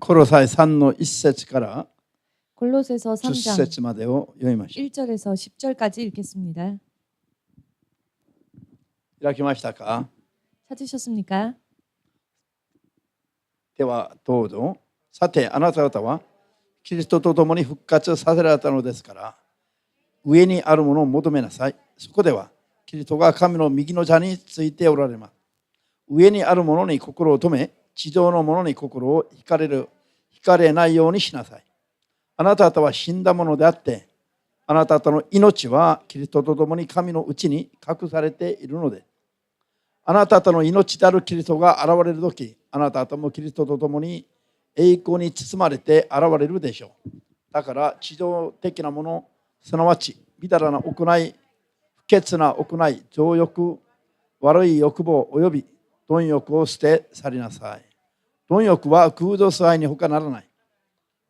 コロサイ3の1節から 골로새서 10 3장 節までを読みましょう。 1절에서 10절까지 읽겠습니다. 開きましたか？ 찾으셨습니까? ではどうぞ。さてあなた方はキリストと共に復活させられたのですから、上にあるものを求めなさい。そこではキリストが神の右の座についておられます。上にあるものに心を留め、地上のものに心を惹かれないようにしなさい。あなた方は死んだものであって、あなた方の命はキリストと共に神のうちに隠されているので、あなた方の命であるキリストが現れるとき、あなた方もキリストと共に栄光に包まれて現れるでしょう。だから地上的なもの、すなわちみだらな行い、不潔な行い、情欲、悪い欲望および貪欲を捨て去りなさい。貪欲は空洞崇拝に他ならない。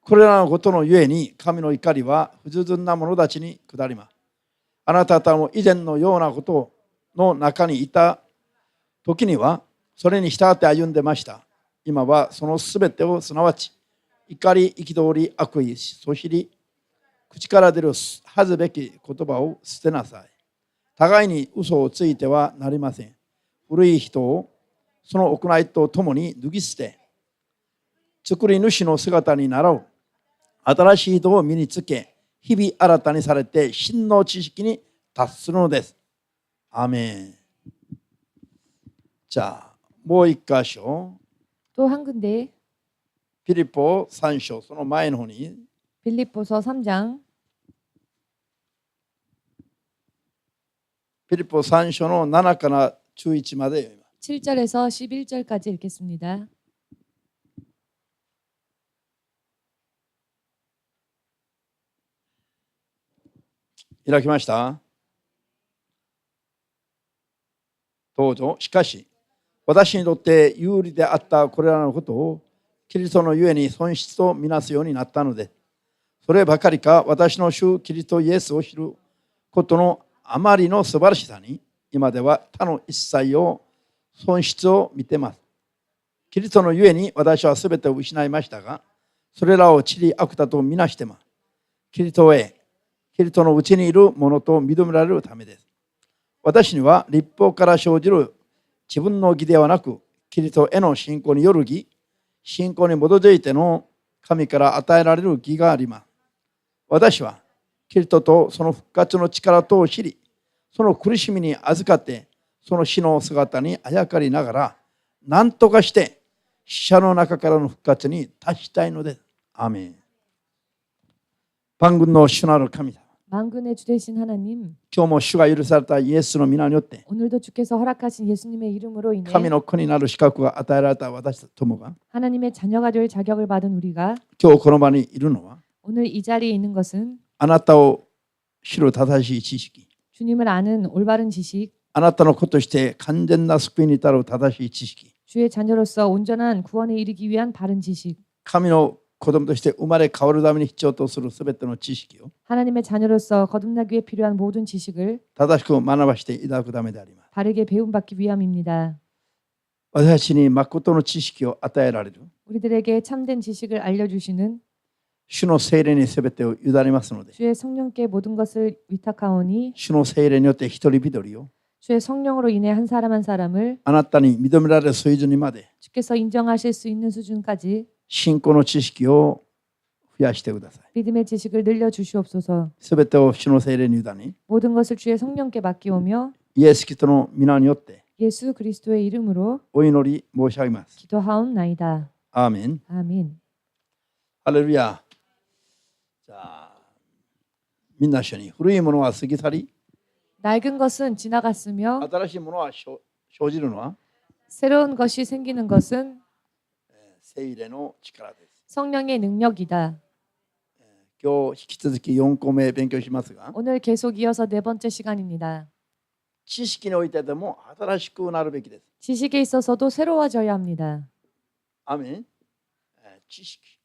これらのことのゆえに神の怒りは不従順な者たちに下ります。あなた方も以前のようなことの中にいた時にはそれに従って歩んでました。今はそのすべてをすなわち怒り、憤り、悪意、そしり、口から出る恥ずべき言葉を捨てなさい。互いに嘘をついてはなりません。古い人をその行いとともに脱ぎ捨て、作り主の姿に倣う新しい人を身につけ、日々新たにされて真の知識に達するのです。アーメン。じゃあもう一箇所、 또 한 군데 ピリポ3章、その前の方に 빌립보서 3장 ピリポ3章の7から11まで読みます。 7절에서 11절까지 읽겠습니다. 開きました。どうぞ。しかし私にとって有利であったこれらのことをキリストのゆえに損失とみなすようになったので、そればかりか私の主キリストイエスを知ることのあまりの素晴らしさに、今では他の一切を損失を見てます。キリストのゆえに私はすべてを失いましたが、それらを塵悪だとみなしてます。キリストのうちにいるものと認められるためです。私には立法から生じる自分の義ではなく、キリストへの信仰による義、信仰に基づいての神から与えられる義があります。私はキリストとその復活の力とを知り、その苦しみに預かって、その死の姿にあやかりながら、何とかして死者の中からの復活に達したいのです。アーメン。万軍の主なる神様、 만군의 주 되신 하나님, 今日も主が許されたイエスの皆によって 오늘도 주께서 허락하신 예수님의 이름으로 인해 神の子になる資格が与えられた私どもが 하나님의 자녀가 될 자격을 받은 우리가 今日この場にいるのは、 오늘 이 자리에 있는 것은 あなたを知る正しい知識、 주님을 아는 올바른 지식, あなたの子として完全な救いに至る正しい知識、 주의 자녀로서 온전한 구원에 이르기 위한 바른 지식, 神の子供として生まれ変わるために必要とするすべての知識を 하나님의 자녀로서 거듭나기 위해 필요한 모든 지식을 正しく学ばしていただくためであります。 바르게 배움받기 위함입니다. 私たちに誠の知識を与えられる 우리들에게 참된 지식을 알려주시는 主の聖霊にすべてを委ねますので、 주의 성령께 모든 것을 위탁하오니 主の聖霊によって一人一人を 주의 성령으로 인해 한 사람 한 사람을 あなたに認められる水準にまで 주께서 인정하실 수 있는 수준까지 信仰の知識を増やしてください。 믿음의 지식을 늘려주시옵소서. すべてを主の聖霊に委ね、 모든 것을 주의 성령께 맡기오며 イエス・キリストの皆によって 예수 그리스도의 이름으로 お祈り申し上げます。 기도하옵나이다. アーメン。 아멘. ハレルヤ。じゃあみんな一緒に、古いものは過ぎ去り、 낡은 것은 지나갔으며 新しいものは生じるのは 새로운 것이 생기는 것은 聖霊の力です。 성령의 능력이다. 今日引き続き4個目勉強しますが、 오늘 계속 이어서 네 번째 시간입니다. 知識においてでも新しくなるべきです。 지식에 있어서도 새로워져야 합니다. アーメン。知識。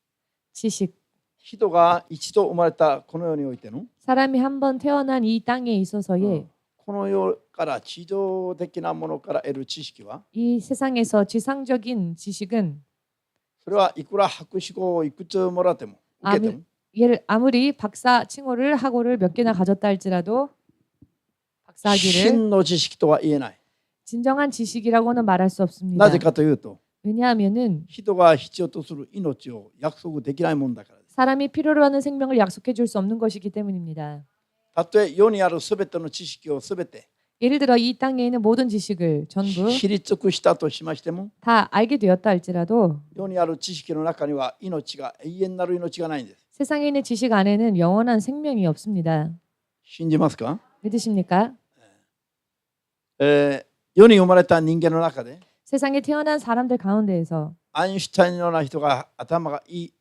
지식. 人が一度生まれたこの世においての 사람이 한 번 태어난 이 땅에 있어서의 この世から地上的なものから得る知識は 이 세상에서 지상적인 지식은 それはいくら博士号いくつもらっても受けても 아무리 박사 칭호를 학위를 몇 개나 가졌다 할지라도 박사 학위를 真の知識とは言えない。 진정한 지식이라고는 말할 수 な 없습니다. ぜかというと 왜냐하면은 人が必要とする命を約束できないもんだからです。 사람이 필요로 하는 생명을 약속해 줄 수 없는 것이기 때문입니다. たとえ世にあるすべての知識をすべて 예를 들어 이 땅에 있는 모든 지식을 전부 知り尽くしたとしましても 다 알게 되었다 할지라도 世にある知識の中には命が永遠なる命がないんです。 세상에 있는 지식 안에는 영원한 생명이 없습니다. 信じますか？ 믿으십니까? 世に生まれた人間の中で 세상에 태어난 사람들 가운데에서 アインシュタインのような人が頭がいい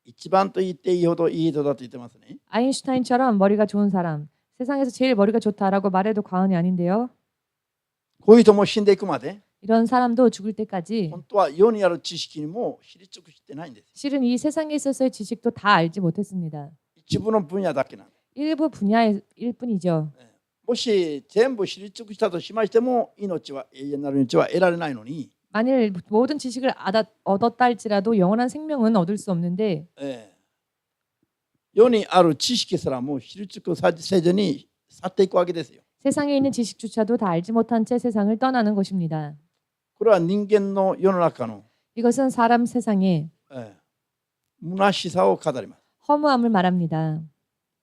一番と言っていいほどいい人だと言ってますね。 아인슈타인처럼 머리가 좋은 사람, 세상에서 제일 머리가 좋다라고 말해도 과언이 아닌데요. こういう人も死んでいくまで 이런 사람도 죽을 때까지 本当は世にある知識にも知り尽くしてないんです。 실은 이 세상에 있어서의 지식도 다 알지 못했습니다. 一部の分野だけなんです。 일부 분야일 뿐이죠. もし全部知り尽くしたとしましても命は永遠なる命は得られないのに 만일 모든 지식을 얻었다 할지라도 영원한 생명은 얻을 수 없는데 世にある知識すらも知り尽くせずに去っていくわけですよ。 세상에 있는 지식조차도 다 알지 못한 채 세상을 떠나는 것입니다. これは人間の世の中の 이것은 사람 세상의 虚しさを語ります。 허무함을 말합니다.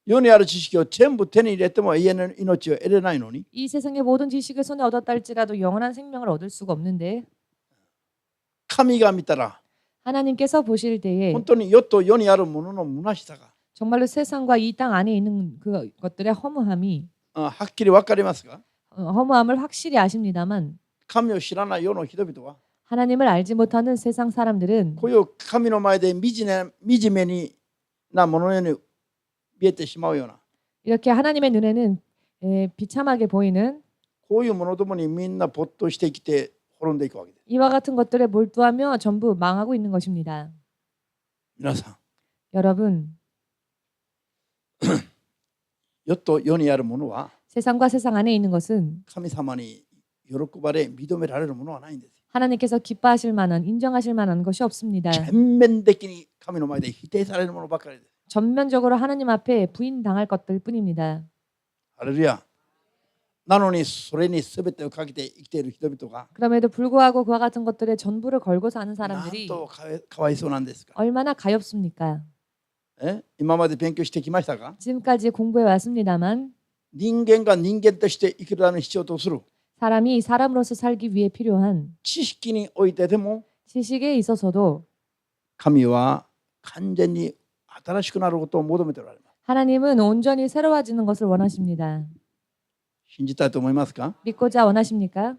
世にある知識を全部手に入れても永遠の命を得れないのに 이 세상의 모든 지식을 손에 얻었다 할지라도 영원한 생명을 얻을 수가 없는데 神が見たら 하나님께서 보실 때에 本当に世と世にあるものの虚しさが 정말로 세상과 이 땅 안에 있는 그것들의 허무함이 はっきり分かりますが 허무함을 확실히 아십니다만 神を知らない世の人々は 하나님을 알지 못하는 세상 사람들은 こういう神の前で惨めなもののように見えてしまうような 이렇게 하나님의 눈에는 비참하게 보이는 こういうものどもにみんな没頭してきて滅んでいくわけです。 이와 같은 것들에 몰두하며 전부 망하고 있는 것입니다. 皆さん 여러분 世と世にあるものは 세상과 세상 안에 있는 것은 神様に喜ばれ認められるものはないんです。 하나님께서 기뻐하실 만한 인정하실 만한 것이 없습니다. 全面的に神の前で否定されるものばかりです。 전면적으로 하나님 앞에 부인당할 것들 뿐입니다. ハレルヤ。なのにそれに全てをかけて生きている人々が 그럼에도 불구하고 그와 같은 것들에 전부를 걸고 사는 なん 사람들이 とかわいそうなんですか。 얼마나 가엾습니까? 今まで勉強してきましたが 지금까지 공부해 왔습니다만 人間が人間として生きるために必要とする 사람이 사람으로서 살기 위해 필요한 知識においてでも 지식에 있어서도 神は完全に新しくなることを求めておられます。 하나님은 온전히 새로워지는 것을 원하십니다. 信じたいと思いますか？ 믿고자 원하십니까?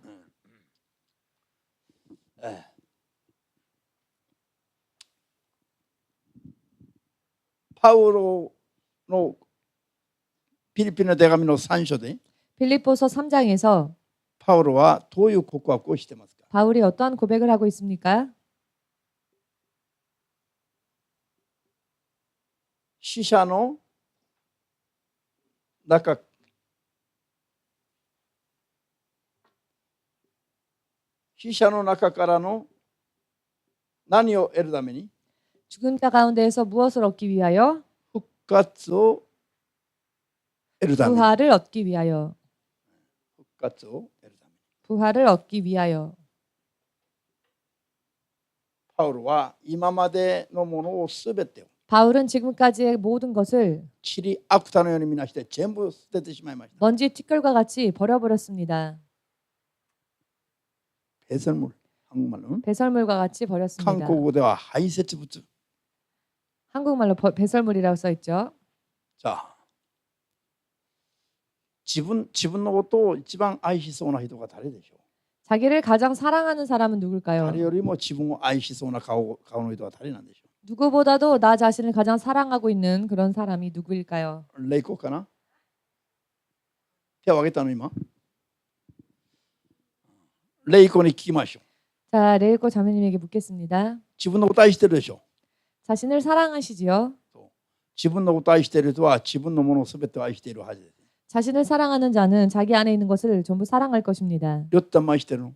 パウロのピリピの手紙の3章で 빌립보서 3장에서 パウロはどういう告白をしていますか？ 바울이 어떠한 고백을 하고 있습니까? 死者の中からの何を得るために 죽은 자 가운데에서 무엇을 얻기 위하여? 復活を得るために 부활을 얻기 위하여. 復活を得るために 부활을 얻기 위하여. パウロは今までのものをすべてを 바울은 지금까지의 모든 것을 塵悪魔のように見なして全部捨ててしまいました。 먼지 티끌과 같이 버려버렸습니다. 배설물 한국말로는 배설물과 같이 버렸습니다. 한국어대와 하이세츠부츠. 한국말로 배설물이라고 써 있죠. 자, 自分のことを一番愛しそうな人が誰でしょう？ 자기를 가장 사랑하는 사람은 누굴까요? 誰よりも自分を愛しそうな顔の人は誰なんでしょ 누구보다도 나 자신을 가장 사랑하고 있는 그런 사람이 누구일까요? う？レイコかな？手を挙げたの今。レイコに聞きましょう。 자, 레이코 자매님에게 묻겠습니다. 自分のこと愛してるでしょ？ 자신을 사랑하시지요? 自分のこと愛している人は自分のものすべてを愛しているはずです。 자신을 사랑하는 자는 자기 안에 있는 것을 전부 사랑할 것입니다. よったん愛してるの？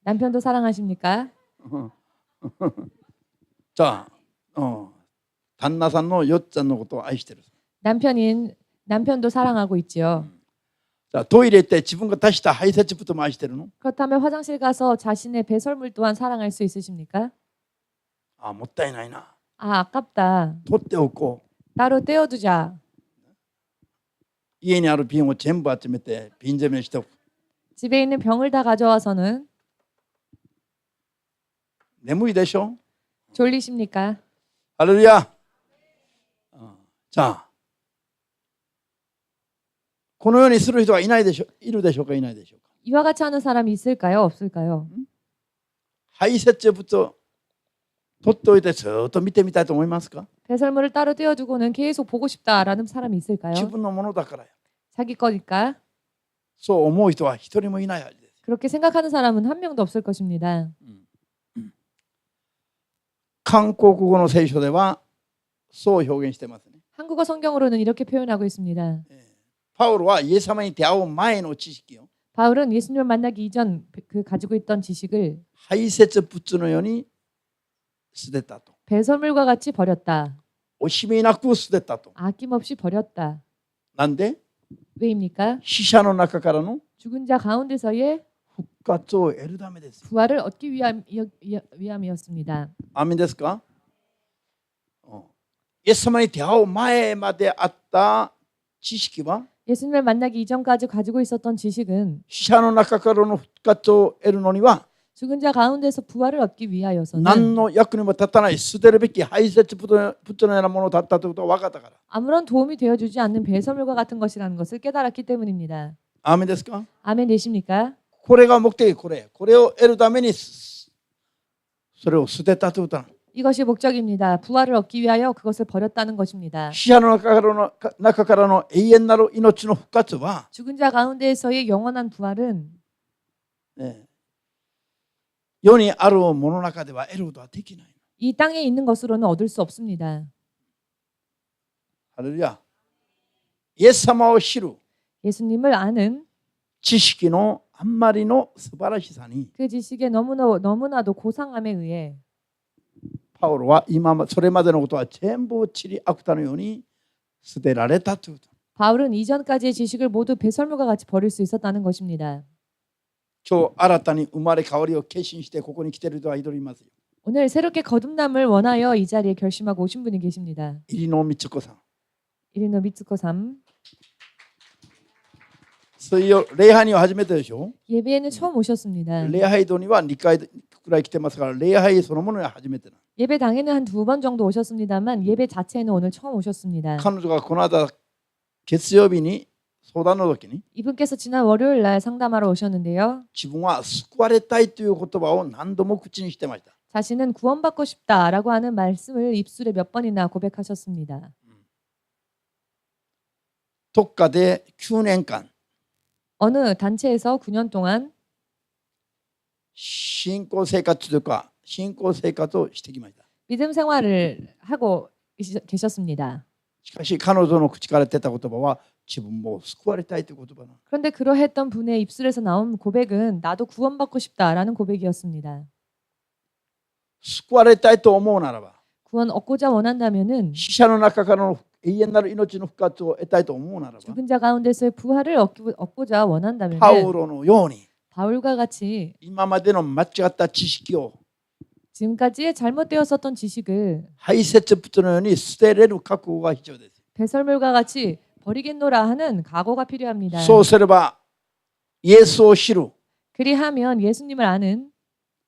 남편도 사랑하십니까? 자,旦那さんのよっちゃんのことを愛してる。 남편도 사랑하고 있지요. 자, 토일에 때自分が出した排泄物も愛してるの? 그렇다면 화장실 가서 자신의 배설물 또한 사랑할 수 있으십니까? あ、もったいないな。 아, 아깝다. 取っておこう。 따로 떼어두자. 家にある瓶を全部集めて瓶詰めしておく。 집에 있는 병을 다 가져와서는 眠いでしょ? 졸리십니까? 할렐루야. 자, このようにする人はいないでしょ、いるでしょうか、いないでしょうか。 이와 같이 하는 사람이 있을까요? 없을까요? 排泄物を取っておいてずっと見てみたいと思いますか? 배설물을 따로 떼어두고는 계속 보고 싶다라는 사람이 있을까요? 自分のものだからよ。 자기 거니까. そう思う人は一人もいないはずです。 그렇게 생각하는 사람은 한 명도 없을 것입니다. 韓国語の聖書ではそう表現してますね。 한국어 성경으로는 이렇게 표현하고 있습니다. パウロはイエス様に出会う前の知識を 바울은 예수님을 만나기 이전 그 가지고 있던 지식을 排泄物のように捨てたと。 배설물과 같이 버렸다. 惜しみなく捨てたと。 아낌없이 버렸다. なんで? 왜입니까? 死者の中からの 죽은 자 가운데서의 復活を得るためです。 부활을 얻기 위함이었습니다. アーメンですか? イエス様に出会う前まであった知識は 예수님을 만나기 이전까지 가지고 있었던 지식은 死者の中からの復活を得るのには 죽은 자 가운데서 부활을 얻기 何 위하여서는 の役にも立たない捨てるべき排泄物のようなものだったということが分かったから。 아무런 도움이 되어주지 않는 배설물과 같은 것이라는 것을 깨달았기 때문입니다. アーメンですか? 아멘 되십니까? これが目的、これを得るためにそれを捨てたということなの。 이것이 목적입니다. 부활을 얻기 위하여 그것을 버렸다는 것입니다. 死者の中からの永遠なる命の復活は 죽은 자 가운데에서의 영원한 부활은 世にあるものの中では得ることはできない。 이 땅에 있는 것으로는 얻을 수 없습니다. 할렐루야. イエス様を知る 예수님을 아는 知識のあんまりの素晴らしさに 그 지식의 너무나도 고상함에 의해 パウロはそれまでのことは全部塵あくたのように捨てられたということ。 바울은 이전까지의 지식을 모두 배설물과 같이 버릴 수 있었다는 것입니다. 今日新たに生まれ変わりを決心してここに来ている人は祈りますよ。 오늘 새롭게 거듭남을 원하여 이 자리에 결심하고 오신 분이 계십니다. 入野美智子さん。 이리노 미츠코 삼. 水曜礼拝には初めてでしょ。 예배에는 처음 오셨습니다. 礼拝堂には2回くらい来てますから礼拝そのものには初めてな。 예배당에는 한 2번 정도 오셨습니다만 예배 자체에는 오늘 처음 오셨습니다. 彼女がこの間月曜日に相談の時に 이분께서 지난 월요일 날 상담하러 오셨는데요. 自分は救われたいという言葉を何度も口にしてました。 자신은 구원받고 싶다라고 하는 말씀을 입술에 몇 번이나 고백하셨습니다. どっかで9年間 어느 단체에서 9년 동안 信仰生活というか信仰生活をしてきました。 믿음 생활을 하고 계셨습니다. しかし彼女の口から出た言葉は自分も救われたいという言葉なの。 그런데 그러했던 분의 입술에서 나온 고백은 나도 구원받고 싶다라는 고백이었습니다. 救われたいと思うならば 구원 얻고자 원한다면은 死者の中からの永遠なる命の復活を得たいと思うならば 죽은 자 가운데서의 부활을 얻고자 원한다면 パウロのように 바울과 같이 今までの間違った知識を 지금까지의 잘못되었었던 지식을 排泄物のように捨てれる覚悟が必要です。 배설물과 같이 버리겠노라 하는 각오가 필요합니다. そうすればイエスを知る 그리하면 예수님을 아는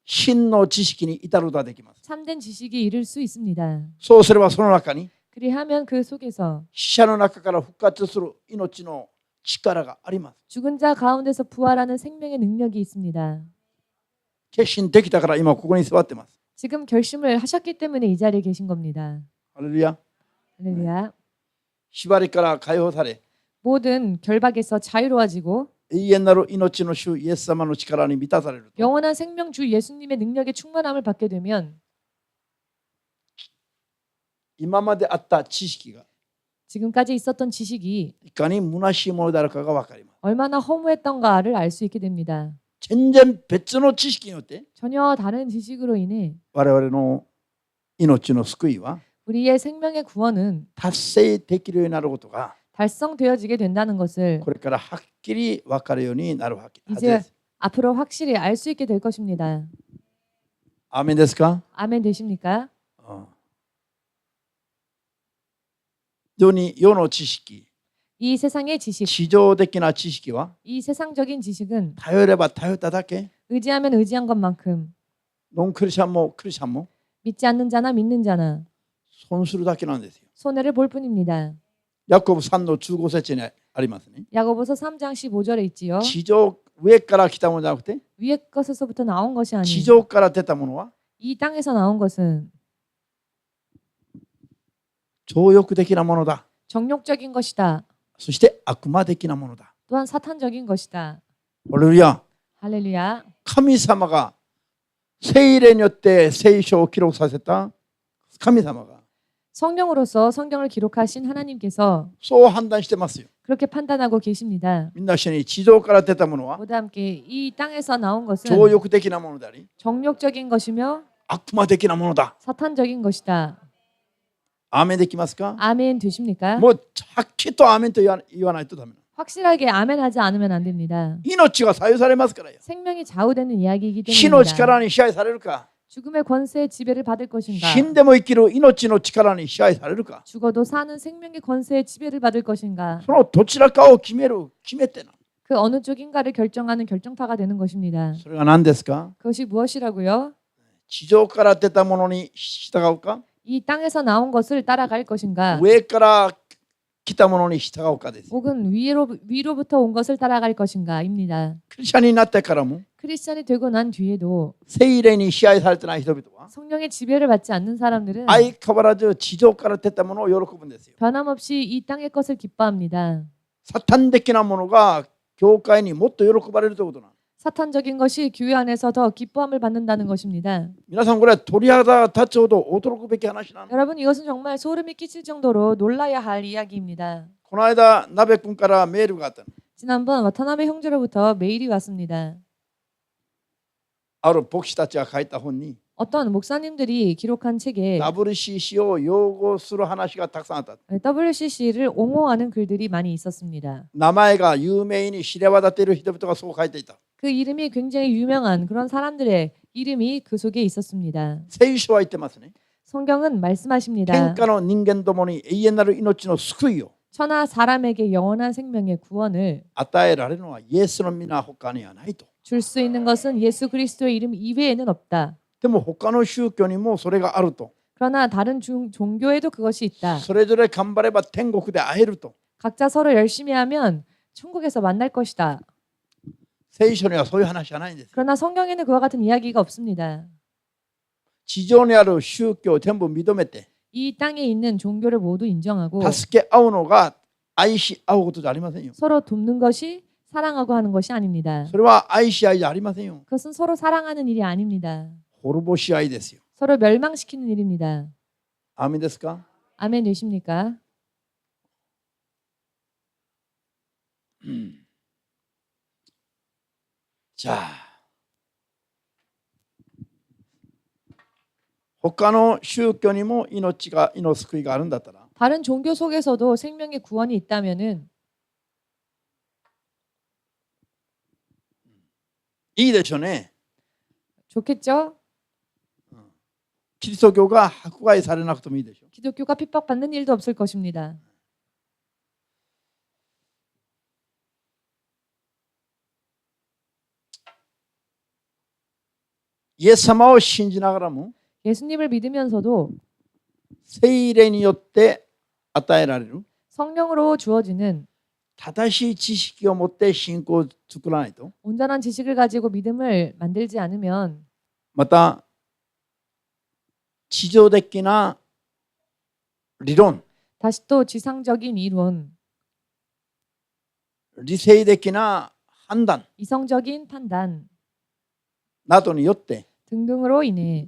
真の知識に至ることができます。 참된 지식이 이를 수 있습니다. そうすればその中に 그리하면 그 속에서 死者の中から復活する命の力があります。 죽은 자 가운데서 부활하는 생명의 능력이 있습니다. 決心できたから今ここに座ってます。 지금 결심을 하셨기 때문에 이 자리에 계신 겁니다. 할렐루야. 할렐루야. 縛りから解放され 모든 결박에서 자유로워지고 永遠なる命の主イエス様の力に満たされると 영원한 생명 주 예수님의 능력에 충만함을 받게 되면 今まであった知識が 지금까지 있었던 지식이 いかに虚しいものであるかが分かります。 얼마나 허무했던가를 알 수 있게 됩니다. 全然別の知識によって 전혀 다른 지식으로 인해 我々の命の救いは 우리의 생명의 구원은 達成できるようになることが 달성되어지게 된다는 것을 これからはっきり分かるようになるはず 이제 です。 앞으로 확실히 알 수 있게 될 것입니다. アーメンですか？ 아멘 되십니까? 非常に世の知識、 이 세상의 지식, 地上的な知識は 이 세상적인 지식은 頼れば頼っただけ 의지하면 의지한 것만큼 ノンクリスチャンもクリスチャンも 믿지 않는 자나 믿는 자나 損するだけなんですよ。 손해를 볼 뿐입니다. ヤコブ3の15節にありますね。 야고보서 3장 15절에 있지요. 地上上から来たものじゃなくて 위의 것에서부터 나온 것이 地 아닌 上から出たものは 이 땅에서 나온 것은 情欲的なものだ。 정욕적인 것이다. そして悪魔的なものだ。 또한 사탄적인 것이다. ハレルヤ。 할렐루야. 神様が聖霊によって聖書を記録させた神様が 성령으로서 성경을 기록하신 하나님께서 そう判断してますよ。 그렇게 판단하고 계십니다. みんな一緒に地上から出たものは 모두 함께 이 땅에서 나온 것은 情欲的なものであり 정욕적인 것이며 悪魔的なものだ。 사탄적인 것이다. アーメンできますか？ 아멘 되십니까? もうはっきりとアーメンと言わないとダメな。 확실하게 아멘 하지 않으면 안 됩니다. 命が左右されますからよ。 생명이 좌우되는 이야기이기 死の 때문입니다. 力に支配されるか、 죽음의 권세의 지배를 받을 것인가? 死んでも生きる命の力に支配されるか、 죽어도 사는 생명의 권세의 지배를 받을 것인가? そのどちらかを決めてな。 그 어느 쪽인가를 결정하는 결정타가 되는 것입니다. それが何ですか？ 그것이 무엇이라고요? 地上から出たものに従うか、 이 땅에서 나온 것을 따라갈 것인가? 上から来たものに従うかです。 혹은 위로부터 온 것을 따라갈 것인가입니다. クリスチャンになってからも 크리스천이 되고 난 뒤에도 聖霊に支配されてない人々は 성령의 지배를 받지 않는 사람들은 相変わらず地上から出たものを喜ぶんですよ。 변함없이 이 땅의 것을 기뻐합니다. サタン的なものが教会にもっと喜ばれるということなんです。 사탄적인 것이 교회 안에서 더 기뻐함을 받는다는 것입니다. 皆さんこれは鳥肌が立つほど驚くべき話なんです。 여러분 이것은 정말 소름이 끼칠 정도로 놀라야 할 이야기입니다. この間鍋君からメールがあったの。 지난번 와타나베 형제로부터 메일이 왔습니다. ある牧師たちが書いた本に 어떤 목사님들이 기록한 책에 WCC を擁護する話がたくさんあった。 WCC를 옹호하는 글들이 많이 있었습니다. 名前が有名に知れ渡っている人々がそう書いていた。 그 이름이 굉장히 유명한 그런 사람들의 이름이 그 속에 있었습니다. 聖書は言ってますね。 성경은 天 말씀하십니다. 下の人間どもに永遠なる命の救いを 천하 사람에게 영원한 생명의 구원을 与えられるのはイエスの皆他にはないと。 줄 수 있는 것은 예수 그리스도의 이름 이외에는 없다. でも他の宗教にもそれがあると。 그러나 다른 종교에도 그것이 있다. それぞれ頑張れば天国で会えると。 각자 서로 열심히 하면 천국에서 만날 것이다. 聖書にはそういう話じゃないんです。 그러나 성경에는 그와 같은 이야기가 없습니다. 地上にある宗教を全部認めて 이 땅에 있는 종교를 모두 인정하고 助け合うのが愛し合うことじゃありませんよ。 서로 돕는 것이 사랑하고 하는 것이 아닙니다. それは愛し合いじゃありませんよ。 그것은 서로 사랑하는 일이 아닙니다. 滅ぼし合いですよ。 서로 멸망시키는 일입니다. アーメンですか？ 아멘 되십니까? じゃあ他の宗教にも命の救いがあるんだったら 다른 종교 속에서도 생명의 구원이 있다면은 いいでしょうね。 좋겠죠? キリスト教が迫害されなくてもいいでしょう。 기독교가 핍박받는 일도 없을 것입니다. イエス様を信じながらも 예수님을 믿으면서도 聖霊によって与えられる 성령으로 주어지는 正しい知識を持って信仰を作らないと 온전한 지식을 가지고 믿음을 만들지 않으면 また地上的な理論 다시 또 지상적인 이론, 理性的な判断 이성적인 판단 などによって 등등으로 인해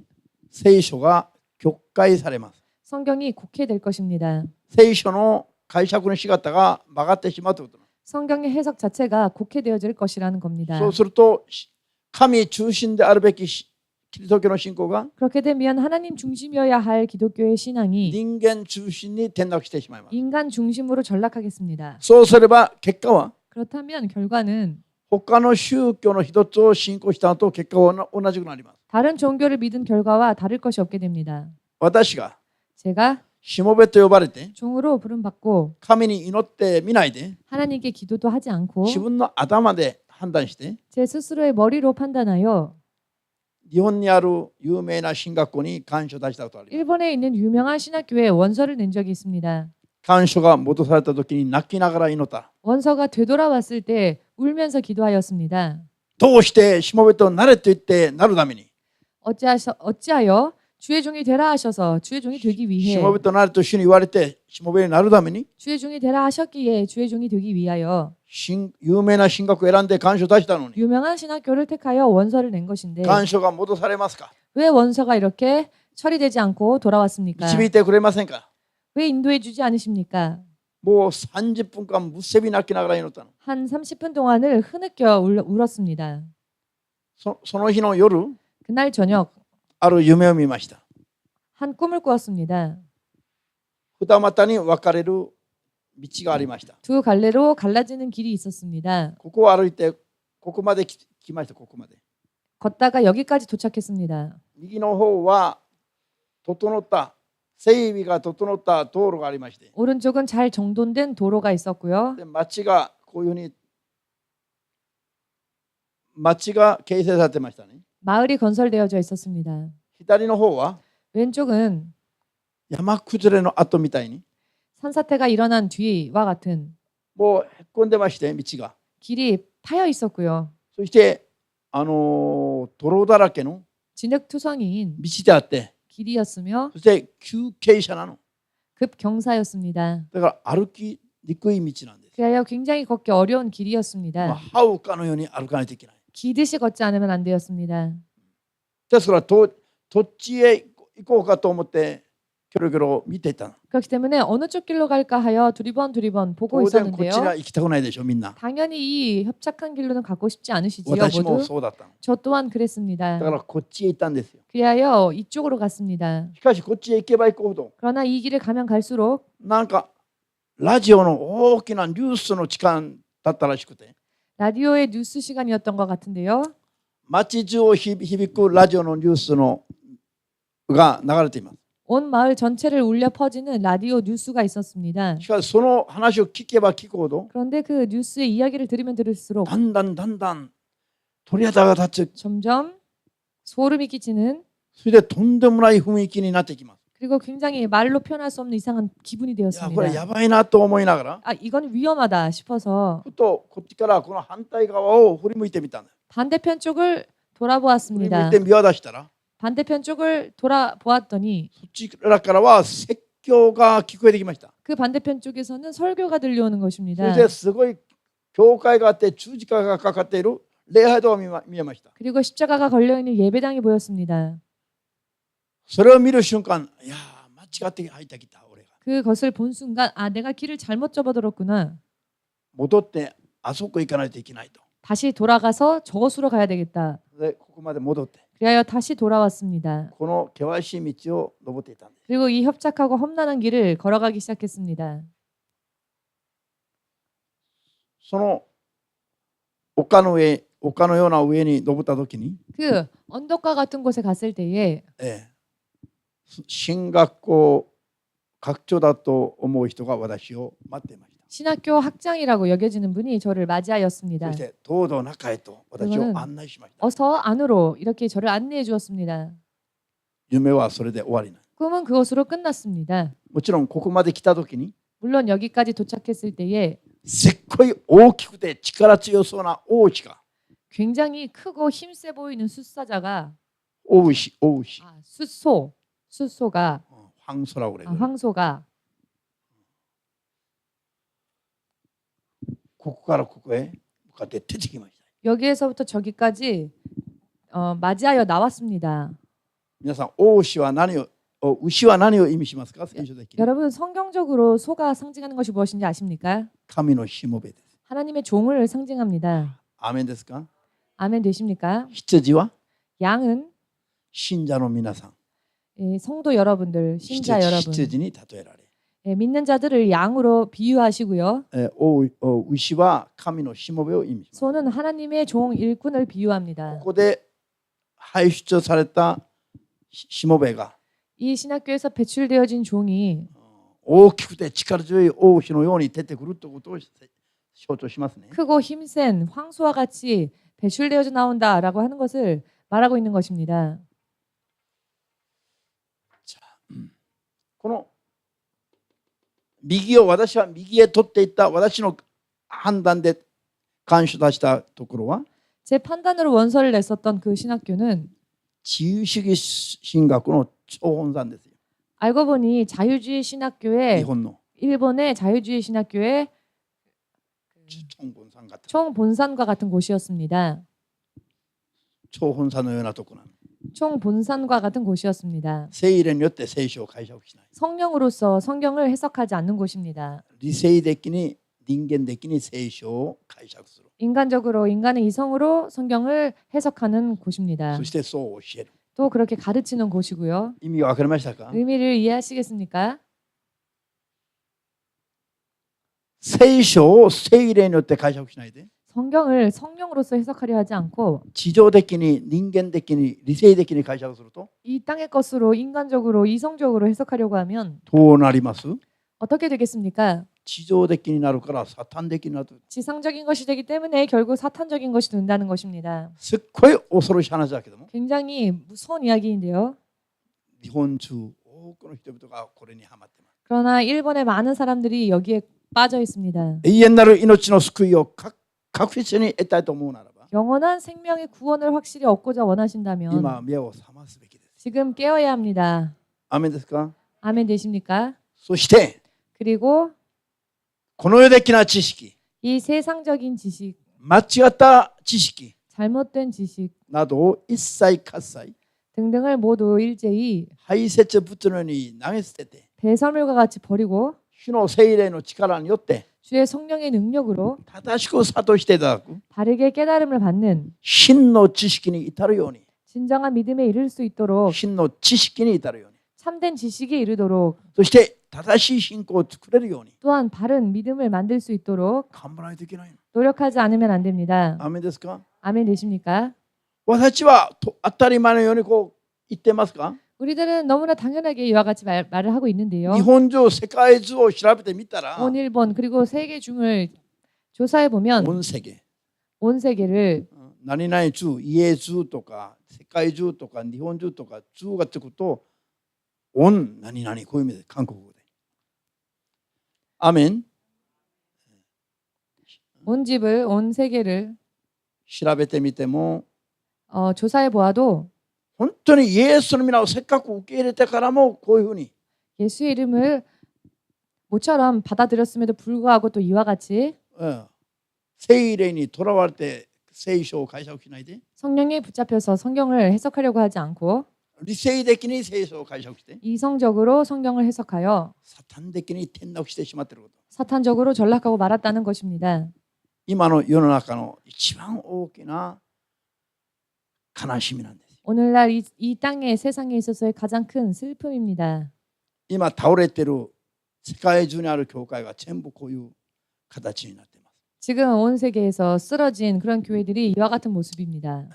聖書が曲解されます。 성경이 곡해될 것입니다. 聖書の解釈の仕方が曲がってしまうということなんです。 성경의 해석 자체가 곡해되어질 것이라는 겁니다. そうすると神中心であるべきキリスト教の信仰が 그렇게 되면 하나님 중심이어야 할 기독교의 신앙이 人間中心に転落してしまいます。 인간 중심으로 전락하겠습니다. そうすれば結果は 그렇다면 결과는 他の宗教の一つを信仰したのと結果は同じくなります。 다른 종교를 믿은 결과와 다를 것이 없게 됩니다. 私が 제가 しもべと呼ばれて 종으로 부름받고 神に祈ってみないで 하나님께 기도도 하지 않고 自分の頭で判断して 제 스스로의 머리로 판단하여 日本にある有名な進学校に願書を出したことがあります。 일본에 있는 유명한 신학교에 원서를 낸 적이 있습니다. 願書が戻された時に泣きながら祈った。 원서가 되돌아왔을 때 울면서 기도하였습니다. どうしてしもべとなれと言ってなるために 어찌하여 주의 종이 되라 하셔서 주의 종이 되기 위해 しもべとなれと主に言われてしもべになるために 주의 종이 되라 하셨기에 주의 종이 되기 위하여 有名な進学を選んで願書を出したのに 유명한 신학교를 택하여 원서를 낸 것인데 願書が戻されますか 왜 원서가 이렇게 처리되지 않고 돌아왔습니까? 導いてくれませんか 왜 인도해 주지 않으십니까? もう30分間むせび泣きながら祈ったの。 한 30분 동안을 흐느껴 울었습니다. その日の夜 그날 저녁 ある夢を見ました。 한 꿈을 꾸었습니다. 二股に分かれる道がありました。 두 갈래로 갈라지는 길이 있었습니다. ここを歩いてここまで来ました。ここまで。 걷다가 여기까지 도착했습니다. 右の方は整った整備が整った道路がありまして、 오른쪽은 잘 정돈된 도로가 있었고요. で町がこういうふうに町が形成されてましたね。 마을이 건설되어져 있었습니다. 左の方は 왼쪽은 山崩れの跡みたいに 산사태가 일어난 뒤와 같은 もうへっこんでまして道が。 길이 파여 있었고요. そして泥だらけの 진흙투성이인 道であって、 길이었으며 そして急傾斜なの。 급경사였습니다. だから歩きにくい道なんです。 그래야 굉장히 걷기 어려운 まあ 길이었습니다. 這うかのように歩かないといけない。 기듯이 걷지 않으면 안 되었습니다. ですから土地へ行こうかと思ってキョロキョロ見ていたの。 그렇기 때문에 어느 쪽 길로 갈까 하여 두리번 보고 当然こっち 있었는데요. には行きたくないでしょみんな。 당연히 이 협착한 길로는 가고 싶지 않으시지요. 私も 모두 そうだったの。 저 또한 그랬습니다. だからこっちへ行ったんですよ。 그리하여 이쪽으로 갔습니다. しかしこっちへ行けば行くほど 그러나 이 길을 가면 갈수록 なんかラジオの大きなニュースの時間だったらしくて、 라디오의 뉴스 시간이었던 것 같은데요. 街中を響くラジオのニュースのが流れています。 온 마을 전체를 울려 퍼지는 라디오 뉴스가 있었습니다. しかしその話を聞けば聞くほど 그런데 그 뉴스의 이야기를 들으면 들을수록 だんだん鳥肌が立つ。 점점 소름이 끼치는 それでとんでもない雰囲気になってきます。 그리고 굉장히 말로 표현할 수 없는 이상한 기분이 いやこれ 되었습니다. やばいなと思いながら 아, 이건 위험하다 싶어서 ふとこっちからこの反対側を振り向いてみたんだ。 반대편 쪽을 振り向い 돌아보았습니다. て見渡したら 반대편 쪽을 돌아보았더니 そちらからは説教が聞こえてきました。 그 반대편 쪽에서는 설교가 들려오는 そ 것입니다. れですごい教会があって十字架がかかっている礼拝堂が見えました。 그리고 십자가가 걸려있는 예배당이 보였습니다. それを見る瞬間、いや間違って入ってきた俺が。 그것을 본 순간 아 내가 길을 잘못 접어들었구나. 戻ってあそこ行かないといけないと。 다시 돌아가서 저곳으로 가야 되겠다. でここまで戻って 그리하여 다시 돌아왔습니다. この険しい道を登っていたんです。 그리고 이 협착하고 험난한 길을 걸어가기 시작했습니다. その丘のような上に登った時に、 그 언덕과 같은 곳에 갔을 때에 進学校学長だと思う人が私を待っていました。 신학교 학장이라고 여겨지는 분이 저를 そ 맞이하였습니다. してどうぞ中へと私を案内しました。 어서 안으로 이렇게 저를 안내해 주었습니다. 夢はそれで終わりない。 꿈은 그것으로 끝났습니다. もちろんここまで来た時に 물론 여기까지 도착했을 때에 せっこい大きくて力強そうな王子が 굉장히 크고 힘세 보이는 숫사자가 王子 숫소가 황소라고 그래. 황소가 ここからここへ向かって出てきました。 여기에서부터 저기까지 맞이하여 나왔습니다. 皆さん王子は何を牛は何を意味しますか？聖書的に 여러분 성경적으로 소가 상징하는 것이 무엇인지 아십니까? 神のしもべです。 하나님의 종을 상징합니다. アーメンですか？ 아멘 되십니까? 羊は 양은 信者の皆さん、 예, 성도 여러분들, 신자 여러분, 羊に例えられ、 예, 믿는 자들을 양으로 비유하시고요. 牛は神のしもべを意味します。 소는 하나님의 종 일꾼을 비유합니다. ここで輩出されたしもべが 이 신학교에서 배출되어진 종이 大きくて力強い王妃のように出てくるということを象徴しますね。 크고 힘센 황소와 같이 배출되어져 나온다라고 하는 것을 말하고 있는 것입니다. この右を私は右へ取っていった私の判断で監修出したところは 제 판단으로 원서를 냈었던 그 신학교는 自由主義神学の超本山ですよ。 알고 보니 자유주의 日 신학교의 本の 일본의 자유주의 신학교의 超本山型 총본산과 같은 곳이었습니다. 超本山のようなところなの。 총본산과 같은 곳이었습니다. 聖霊によって聖書を解釈しない。 성령으로서 성경을 해석하지 않는 곳입니다. 理性的に人間的に聖書を解釈する。 인간적으로 인간의 이성으로 성경을 해석하는 곳입니다. そしてそう教える。 또 그렇게 가르치는 곳이고요. 意味が分かりましたか？ 의미를 이해하시겠습니까? 聖書を聖霊によって解釈しないで 성경을 성령으로서 해석하려 하지 않고 地上的に人間的に理性的に解釈すると 이 땅의 것으로 인간적으로 이성적으로 해석하려고 하면 どうなります？ 어떻게 되겠습니까? 地上的になるからサタン的になる。 지상적인 것이 되기 때문에 결국 사탄적인 것이 된다는 것입니다. すっごい恐ろしい話だけども 굉장히 무서운 이야기인데요. 日本中多くの人々がこれにハマっています。 그러나 일본의 많은 사람들이 여기에 빠져 있습니다. 永遠なる命の救いを確実に得たいと思うならば 영원한 생명의 구원을 확실히 얻고자 원하신다면 今目を覚ますべきです。 지금 깨어야 합니다. アーメンですか？ 아멘 되십니까? そして 그리고 この世的な知識、 이 세상적인 지식, 間違った知識 잘못된 지식 などを一切喝采、 등등을 모두 일제히 排泄物のように投げ捨てて、 배설물과 같이 버리고 主の聖霊の力によって 주의 성령의 능력으로 正しく諭していただく 바르게 깨달음을 받는 真の知識に至るように、 진정한 믿음에 이를 수 있도록 真の知識に至るように、 참된 지식에 이르도록 そして正しい信仰を作れるように 또한 바른 믿음을 만들 수 있도록 頑張らないといけないの。 노력하지 않으면 안 됩니다. アーメンですか？ 아멘 되십니까? 私たちは当たり前のようにこう言ってますか？ 우리들은 너무나 당연하게 이와 같이 말을 하고 있는데요. 日本中世界中を調べてみたら 온 일본 그리고 세계 중을 조사해 보면 온 세계 온 세계를 何々中家中とか世界中とか日本中とか中がつくと온何々こういう意味で韓国語でアーメン 온 집을 온 세계를 調べてみても 조사해 보아도 本当にイエスの皆をせっかく受け入れてからもこういうふうに 예수의 이름을 모처럼 받아들였음에도 불구하고 또 이와 같이 聖霊にとらわれて聖書を解釈しないで 성령에 붙잡혀서 성경을 해석하려고 하지 않고 理性的に聖書を解釈して 이성적으로 성경을 해석하여 サタン的に転落してしまっていること 사탄적으로 전락하고 말았다는 것입니다. 今の世の中の一番大きな悲しみなんです。 오늘날 이 땅의 세상에 있어서의 가장 큰 슬픔입니다. 今倒れている世界中にある教会が全部こういう形になっています。 지금 온 세계에서 쓰러진 그런 교회들이 이와 같은 모습입니다.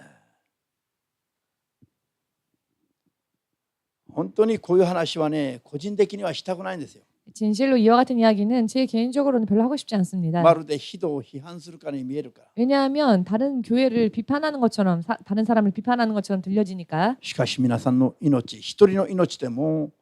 本当にこういう話はね、個人的にはしたくないんですよ。 진실로 이와 같은 이야기는 제 개인적으로는 별로 하고 싶지 않습니다. まるで人を批判するかに見えるから。 왜냐하면 다른 교회를 비판하는 것처럼 다른 사람을 비판하는 것처럼 들려지니까. しかし皆さんの命、一人の命でも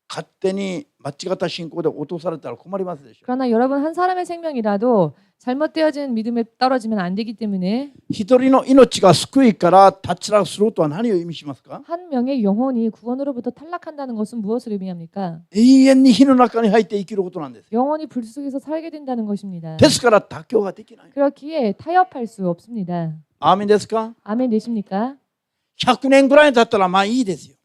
勝手に間違った信仰で落とされたら困りますでしょ。 그러나 여러분 한 사람의 생명이라도 잘못되어진 믿음에 떨어지면 안 되기 때문에 一人の命が救いから脱落するとは何を意味しますか？ 한 명의 영혼이 구원으로부터 탈락한다는 것은 무엇을 의미합니까? 永遠に火の中に入って生きることなんです。 영혼이 불 속에서 살게 된다는 것입니다. ですから妥協ができない。 그렇기에 타협할 수 없습니다. アーメンですか？ 아멘 되십니까? 100年ぐらいだったらまあいいですよ。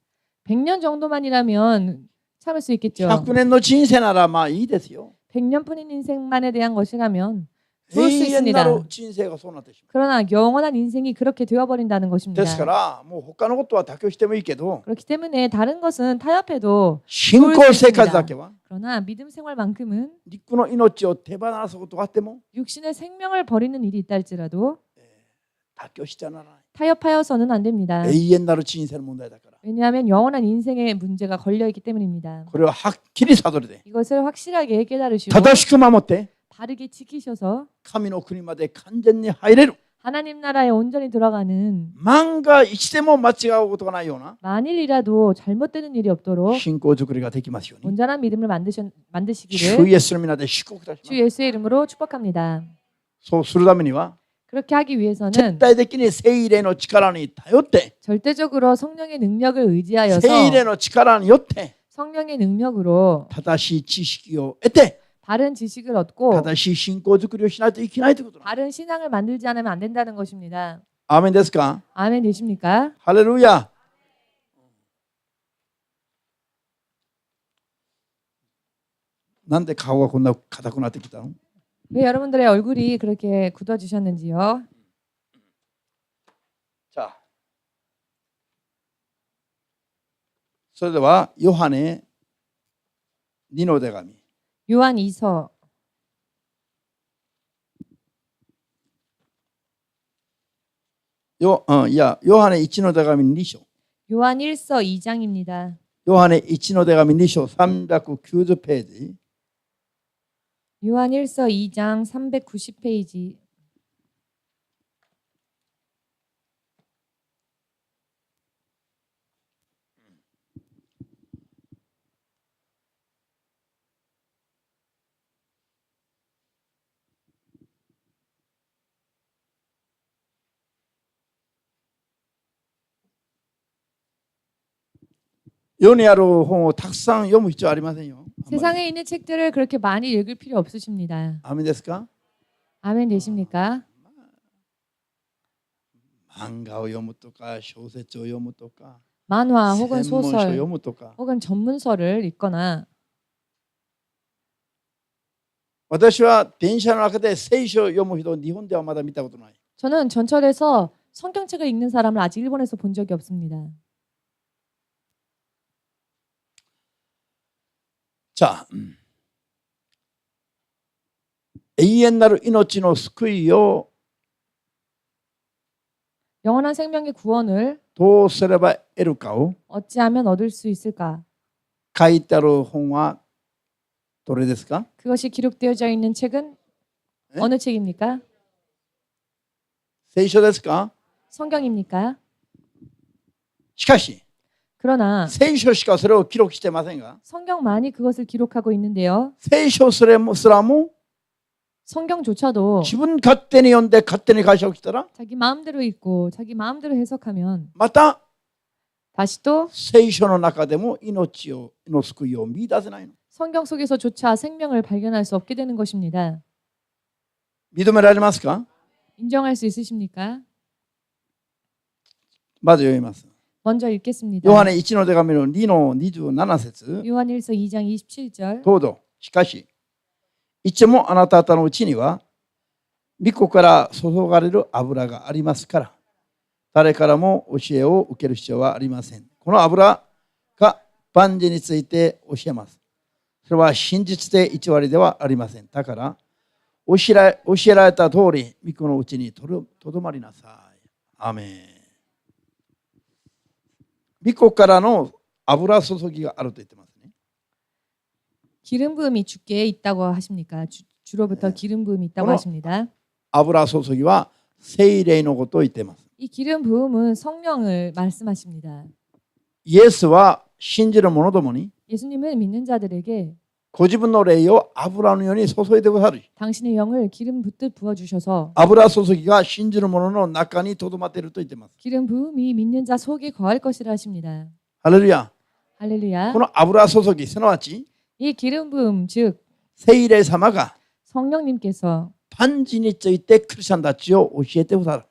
100년 정도만이라면 참을 수 있겠죠. 100年の人生ならまあいいですよ。 100년뿐인 인생만에 대한 것이라면 좋을 수 있습니다. 永遠なる人生がそうなってしまう。 그러나 영원한 인생이 그렇게 되어버린다는 で 것입니다. すからもう他のことは妥協してもいいけど 그렇기 때문에 다른 것은 타협해도 信仰生活だけは 그러나 믿음 생활만큼은 肉の命を手放すことがあっても 육신의 생명을 버리는 일이 있다 할지라도 妥協してはならない。 타협하여서는 안 됩니다. 永遠なる人生の問題だから。 왜냐하면 영원한 인생의 문제가 걸려있기 때문입니다. これははっきり悟りで 이것을 확실하게 깨달으시고 正しく守って 바르게 지키셔서 神の国まで完全に入れる。 하나님 나라에 온전히 들어가는 万が一でも間違うことがないような 만일이라도 잘못되는 일이 없도록 信仰作りができますように。 온전한 믿음을 主 만드시기를 イエスの皆で祝福いたしま 주 す。 예수의 이름으로 축복합니다. そうするためには 그렇게 하기 絶 위해서는 対的に聖霊の力に頼って 절대적으로 성령의 능력을 의지하여서 聖霊の力によって 성령의 능력으로 正しい知識を得て 바른 지식을 얻고 正しい信仰作りをしないといけないということ。 바른 신앙을 만들지 않으면 안 된다는 것입니다. アーメンですか？ 아멘 되십니까? ハレルヤ。なんで顔がこんな硬くなってきたの？ 왜 여러분들의 얼굴이 그렇게 굳어지셨는지요? じゃあそれではヨハネ2の手紙 요한 2서ヨハネ1の手紙2章 요한 1서 2장입니다. ヨハネ1の手紙2章390ページ 요한 1서 2장 390페이지.世にある本をたくさん読む必要ありませんよ。 세상에 있는 책들을 그렇게 많이 읽을 필요 없으십니다. アーメンですか？ 아멘 되십니까? 漫画を読むとか小説を読むとか 만화 혹은 専門書を 소설 読むとか 혹은 전문서를 읽거나 私は電車の中で聖書を読む人日本ではまだ見たことない。 저는 전철에서 성경책을 읽는 사람을 아직 일본에서 본 적이 없습니다. さあ、永遠なる命の救いを 영원한 생명의 구원을 どうすれば得るかを 어찌하면 얻을 수 있을까? 書いてある本はどれですか？ 그것이 기록되어져 있는 책은 에? 어느 책입니까? 聖書ですか？ 성경입니까? しかし 그러나 聖書しかそれを記録してませんが 성경만이 그것을 기록하고 있는데요. 聖書すらも 성경조차도 自分勝手に読んで勝手に解釈したら 자기 마음대로 읽고 자기 마음대로 해석하면 また 다시 또 聖書の中でも命の救いを見出せないの。 성경 속에서조차 생명을 발견할 수 없게 되는 것입니다. 認められますか？ 인정할 수 있으십니까? まず読みます。 먼저 읽겠습니다. ヨハネ1の手紙の2の27節 요한 1서 2장 27절 どうぞ。しかしいつもあなた方のうちには御子から注がれる油がありますから誰からも教えを受ける必要はありません。この油が万事について教えます。それは真実で偽りではありません。だから教えられた通り御子のうちにとどまりなさい。アーメン。御子からの油注ぎがあると言ってますね。 기름 부음이 주께 있다고 하십니까? 주로부터 기름 부음이 있다고 하십니다. 油注ぎは聖霊のことを言っています。 이 기름 부음은 성령을 말씀하십니다. イエスは信じる者どもに 예수님은 믿는 자들에게 ご自分の霊を油のように注いでくださる。 당신의 영을 기름 붓듯 부어 주셔서 油注ぎが信じる者の中にとどまっていると言っています。 기름 부음이 믿는 자 속에 거할 것이라 하십니다. ハレルヤ。 할렐루야. この油注ぎすなわち 이 기름 부음 즉 聖霊様が 성령님께서 万事についてクリスチャンたちを教えてくださる。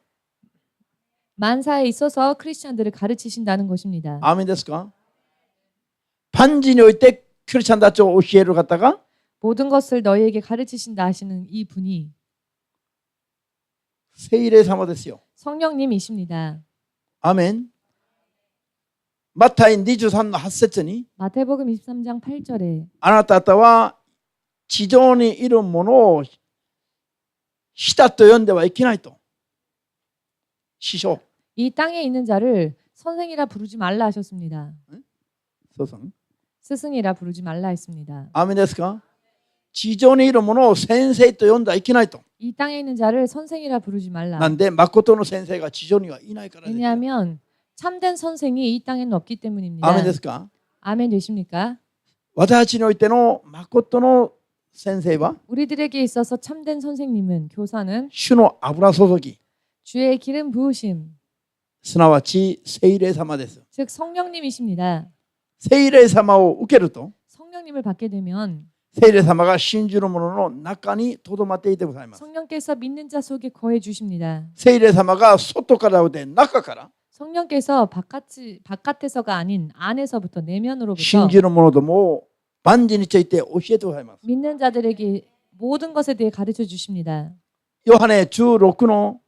만사에 있어서 크리스천들을 가르치신다는 것입니다. アーメンですか？万事においてクリスチャンたちを教える方が 모든 것을 너희에게 가르치신다 하시는 이 분이 聖霊様ですよ。 성령님이십니다. アメン。マタイ23の8節に 마태복음 23장 8절에 あなた方は地上にいるものを使徒と呼んではいけないと。師匠。 이 땅에 있는 자를 선생이라 부르지 말라 하셨습니다. そうそう。 스승이라 부르지 말라 했습니다. アメンですか。地上にいるものを先生と呼んではいけないと。 이 땅에 있는 자를 선생이라 부르지 말라. なんで誠の先生が地上にはいないからですよ。 왜냐하면 참된 선생이 이 땅에는 없기 때문입니다. アメンですか。 아멘 되십니까? 私たちにおいての誠の先生は 우리들에게 있어서 참된 선생님은 교사는 主の油注ぎ、 주의 기름 부으심, すなわち聖霊様です。 즉 성령님이십니다. 聖霊様を受けると 성령님을 받게 되면 聖霊様が信じる者の中にとどまっていてくださいます。 성령께서 믿는 자 속에 거해 주십니다. 聖霊様が外からで中から 성령께서 바깥에서가 아닌 안에서부터 내면으로부터 信じる者どもを万事について教えてくださいます。 믿는 자들에게 모든 것에 대해 가르쳐 주십니다. ヨハネ16の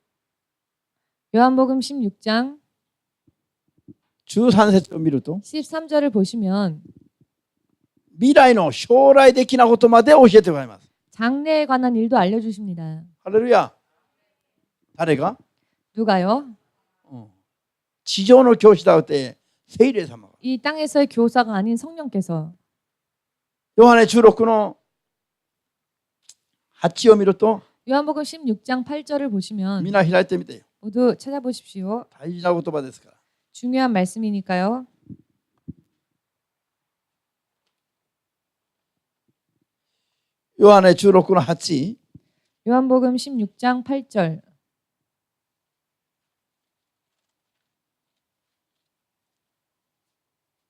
요한복음 16장 13節を見ると 13절을 보시면 未来の将来的なことまで教えてくださいます。 장래에 관한 일도 알려주십니다. ハレルヤ。誰が 누가요? 地上の教師だって聖霊様が。 이 땅에서의 교사가 아닌 성령께서 ヨハネ16の8を見ると 요한복음 16장 8절을 보시면 みんな開いてみてよ。 모두 찾아보십시오. 大事な言葉ですから。 중요한 말씀이니까요. ヨハネ16の8。 요한복음 16장 8절.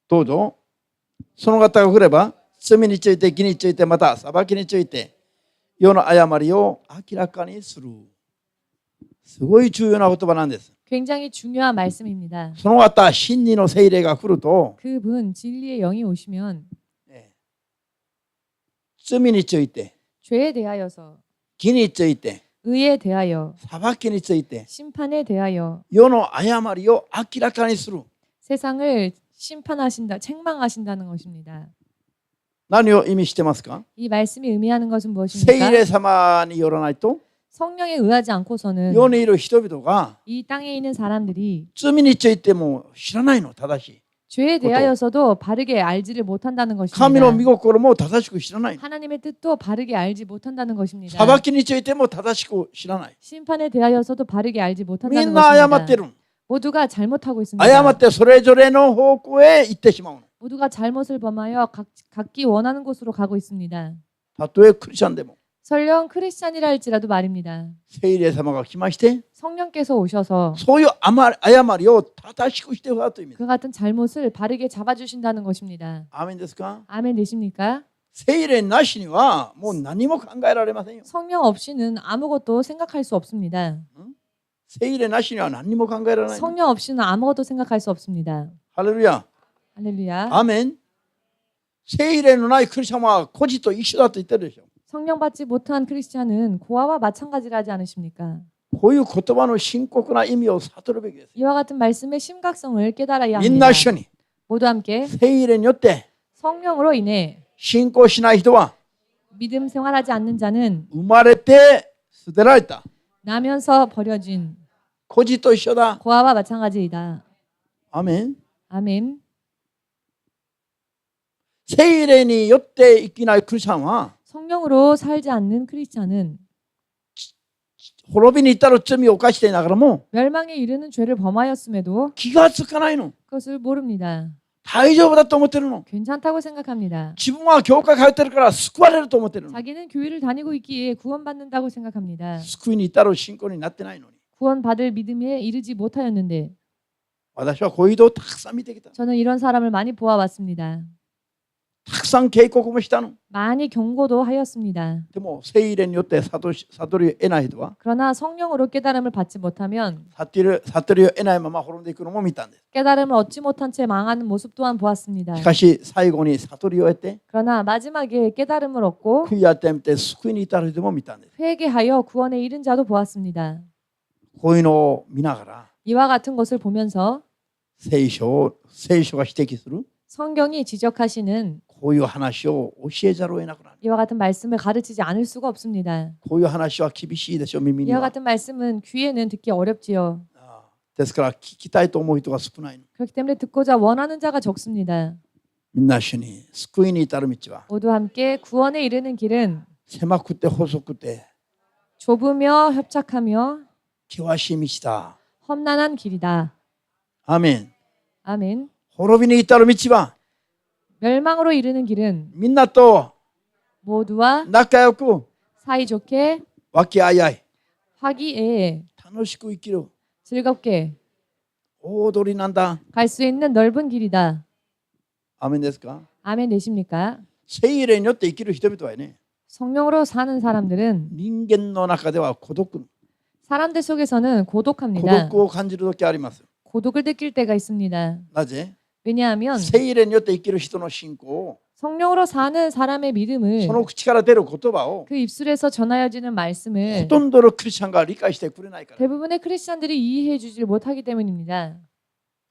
どうぞ。その方が来れば罪について義についてまた裁きについて世の誤りを明らかにする。すごい重要な言葉なんです。 굉장히 중요한 말씀입니다. その方真理の聖霊が来ると 그분 진리의 영이 오시면 罪について 죄에 대하여서 義について 의에 대하여 裁きについて 심판에 대하여 世の誤りを明らかにする。 세상을 심판하신다, 책망하신다는 것입니다. 何を意味してますか。 이 말씀이 의미하는 것은 聖 무엇입니까? 霊様によらないと 성령에 의하지 않고서는 世にいる人々が 이 땅에 있는 사람들이 罪についても知らないの。正しい。 죄에 대하여서도 바르게 알지를 못한다는 神の御 것입니다. 心も正しく知らない。 하나님의 뜻도 바르게 알지 못한다는 것입니다. 裁きについても正しく知らない。 심판에 대하여서도 바르게 알지 み 못한다는 んな誤って 것입니다. る。 모두가 잘못하고 있습니다. 誤ってそれぞれの方向へ行ってしまうの。 모두가 잘못을 범하여 각기 원하는 곳으로 가고 있습니다. たとえクリスチャンでも 설령 크리스찬이라 할지라도 말입니다. 聖霊様が来まして 성령께서 오셔서 そういう誤りを正しくしてくださいという意味です。 그 같은 잘못을 바르게 잡아주신다는 것입니다. アーメンですか。 아멘 되십니까? 聖霊なしにはもう何も考えられませんよ。 성령 없이는 아무것도 생각할 수 없습니다. 聖霊なしには何も考えられない。 성령 없이는 아무것도 생각할 수 없습니다. ハレルヤ。 할렐루야. アーメン。聖霊のないクリスチャンは孤児と一緒だと言ってるでしょ。 성령 받지 못한 크리스찬은 고아와 마찬가지라 하지 않으십니까? こういう言葉の深刻な意味を悟るべきです。 이와 같은 말씀의 심각성을 깨달아야 みんな 합니다. 一緒に 모두 함께 聖霊によって 성령으로 인해 信仰しない人は 믿음 생활하지 않는 자는 生まれて捨てられた 나면서 버려진 孤児と一緒だ。 고아와 마찬가지이다. アーメン。 아멘. 聖霊によって生きないクリスチャンは 성령으로 살지 않는 크리스찬은 滅びに至る罪を犯していながらも 멸망에 이르는 죄를 범하였음에도 気がつかないの。 그것을 모릅니다. 大丈夫だと思ってるの。 괜찮다고 생각합니다. 自分は教会通ってるから救われると思ってるの。 자기는 교회를 다니고 있기에 구원받는다고 생각합니다. 救いに至る信仰になってないのに。 구원받을 믿음에 이르지 못하였는데 私はこういう人をたくさん見てきた。 저는 이런 사람을 많이 보아왔습니다. たくさん警告もしたの。 많이 경고도 하였습니다. でも聖霊によって悟りを得ない人は 그러나 성령으로 깨달음을 받지 못하면 悟りを得ないまま滅んでいくのも見たんです。 깨달음을 얻지 못한 채 망하는 모습 또한 보았습니다. しかし最後に悟りを得て 그러나 마지막에 깨달음을 얻고 悔い改めて救いに至る人も見たんです。 회개하여 구원에 이른 자도 보았습니다. こういうのを見ながら 이와 같은 것을 보면서 聖書が指摘する 성경이 지적하시는 こういう話を教えざるを得なくなる。 이와 같은 말씀을 가르치지 않을 수가 없습니다. こういう話は厳しいでしょ、耳に 이와 は。 같은 말씀은 귀에는 듣기 어렵지요. ですから聞きたいと思う人が少ないの。 그렇기 때문에 듣고자 원하는 자가 적습니다. みんな一緒に救いに至る道は 모두 함께 구원에 이르는 길은 狭くて細くて 좁으며 협착하며 険しい道だ。 험난한 길이다. アーメン。 아멘. 滅びに至る道は 멸망으로 이르는 길은 みんなと 모두와 仲良く 사이좋게 和気あいあい 화기애애 楽しく生きる 즐겁게 大通りなんだ。 갈 수 있는 넓은 길이다. アーメンですか。 아멘 되십니까? 聖霊によって生きる人々はね、 성령으로 사는 사람들은 人間の中では孤独 사람들 속에서는 孤 고독합니다. 独を感じる時あります。 고독을 느낄 때가 있습니다. なぜ 왜냐하면 聖霊によって生きる人の信仰を 성령으로 사는 사람의 믿음을 その口から出る言葉を 그 입술에서 전하여지는 ほ 말씀을 とんどのクリスチャンが理解してくれないから。 대부분의 크리스천들이 이해해 주질 못하기 때문입니다.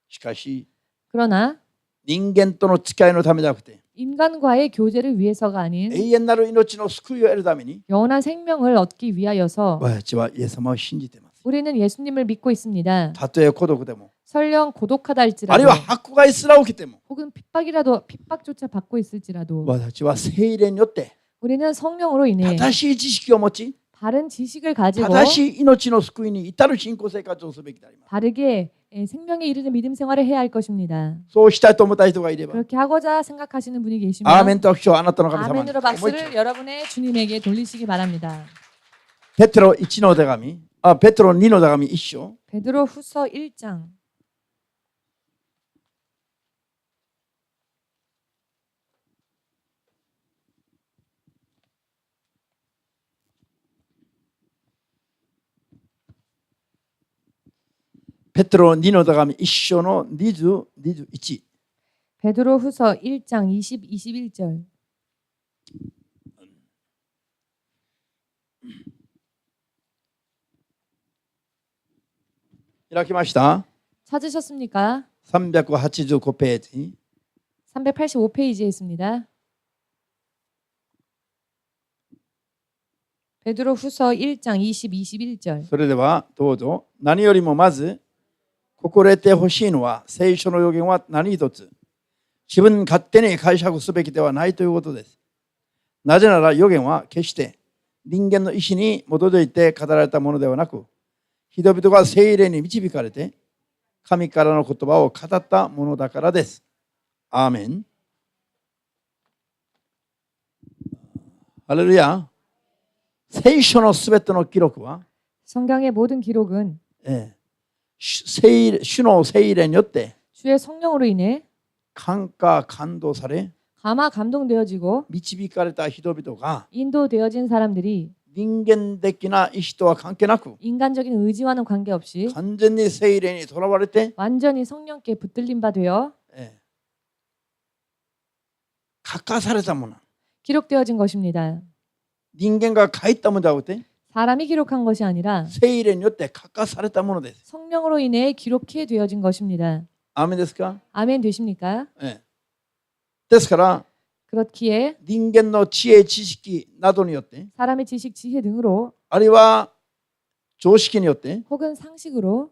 しかし 그러나 人間との付き合いのためじゃなくて 인간과의 교제를 위해서가 아닌 永遠なる命の救いを得るために 영원한 생명을 얻기 위하여서 私たちはイエス様を信じています。 우리는 예수님을 믿고 있습니다. たとえ孤独でも 설령 고독하다 あるい 할지라도 は迫害すら起きても 혹은 핍박조차 받고 있을지라도 私たちは聖霊によって 우리는 성령으로 인해 正しい知識を持ち 바른 지식을 가지고 正しい命の救いに至る信仰生活をすべきであります。 바르게 생명에 이르는 믿음 생활을 해야 할 것입니다. そうしたいと思った人がいれば 그렇게 하고자 생각하시는 분이 アーメ 계시면 ンと拍手をあなたの神様に 아멘으로 思いっきり 박수를 여러분의 주님에게 돌리시기 바랍니다. ペテロ1の手紙ペテロ2の手紙1章 베드로 후서 1장 ペテロ2の手紙1章の20、21 베드로 후서 1장 20, 21절 開きました 찾으셨습니까? 385ページ 385페이지에 있습니다. 베드로 후서 1장 20, 21절 それではどうぞ。何よりもまず心得てほしいのは聖書の予言は何一つ自分勝手に解釈すべきではないということです。なぜなら予言は決して人間の意志に基づいて語られたものではなく、人々が聖霊に導かれて神からの言葉を語ったものだからです。アーメン。ハレルヤ。聖書のすべての記録は、 성경의 모든 기록은 主の聖霊によって 주의 성령으로 인해 感化感動され 감화 감동되어지고 導かれた人々が 인도되어진 사람들이 人間的な意志とは関係なく 인간적인 의지와는 관계없이 完全に聖霊にとらわれて 완전히 성령께 붙들림 바 되어 書かされたもの。 기록되어진 것입니다. 人間が書いたものではなくて 사람이 기록한 것이 아니라 聖霊によって書かされたものです。 성령으로 인해 기록해 되어진 것입니다. アーメンですか。 아멘 되십니까? ですから 그렇기에 人間の知恵知識などによって 사람의 지식 지혜 등으로 あるいは常識によって 혹은 상식으로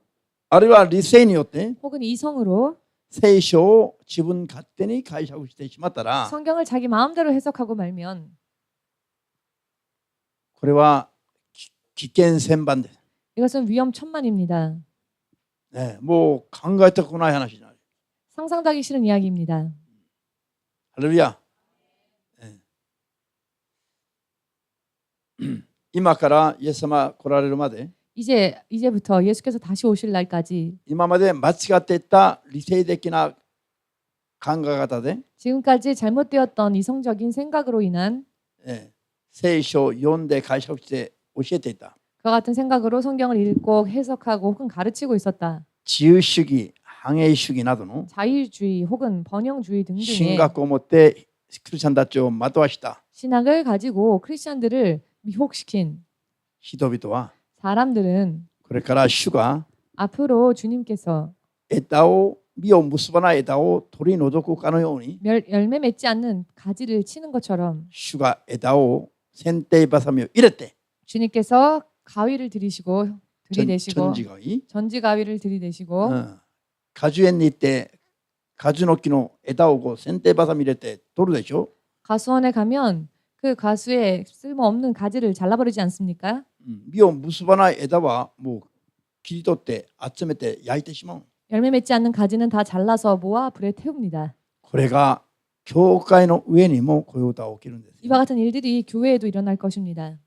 あるいは理性によって 혹은 이성으로 聖書を自分勝手に解釈してしまったら 성경을 자기 마음대로 해석하고 말면 これは危険千番です。 이것은 위험천만입니다. もう考えたくない話になる。 상상도 하기 싫은 이야기입니다. ハレルヤ。今からイエス様来られるまで 이제부터 예수께서 다시 오실 날까지 今まで間違っていた理性的な考え方で 지금까지 잘못되었던 이성적인 생각으로 인한 聖書を読んで解釈して教えていた 그와 같은 생각으로 성경을 읽고 해석하고 혹은 가르치고 있었다. 自由主義、繁栄主義などの 자유주의 혹은 번영주의 神 등등의 学を持ってクリスチャンたちを惑わした 신학을 가지고 크리스천들을 미혹시킨 人々は 사람들은 これから主が 앞으로 주님께서 枝を実を結ばない枝を取り除くかのように 열매 맺지 않는 가지를 치는 것처럼 主が枝を剪定バサミを入れて 주님께서 가위를 들이시고 들이대시고 전지가위 전지 가위를 들이대시고 果樹園に行って果樹の木の枝をこう剪定バサミ入れて取るでしょ 가수원에 가면 그 가수의 쓸모없는 가지를 잘라버리지 않습니까? 実を結ばない枝はもう切り取って集めて焼いてしまう。 열매 맺지 않는 가지는 다 잘라서 모아 불에 태웁니다. これが教会の上にもこういうことが起きるんですよ。 이와 같은 일들이 교회에도 일어날 것입니다.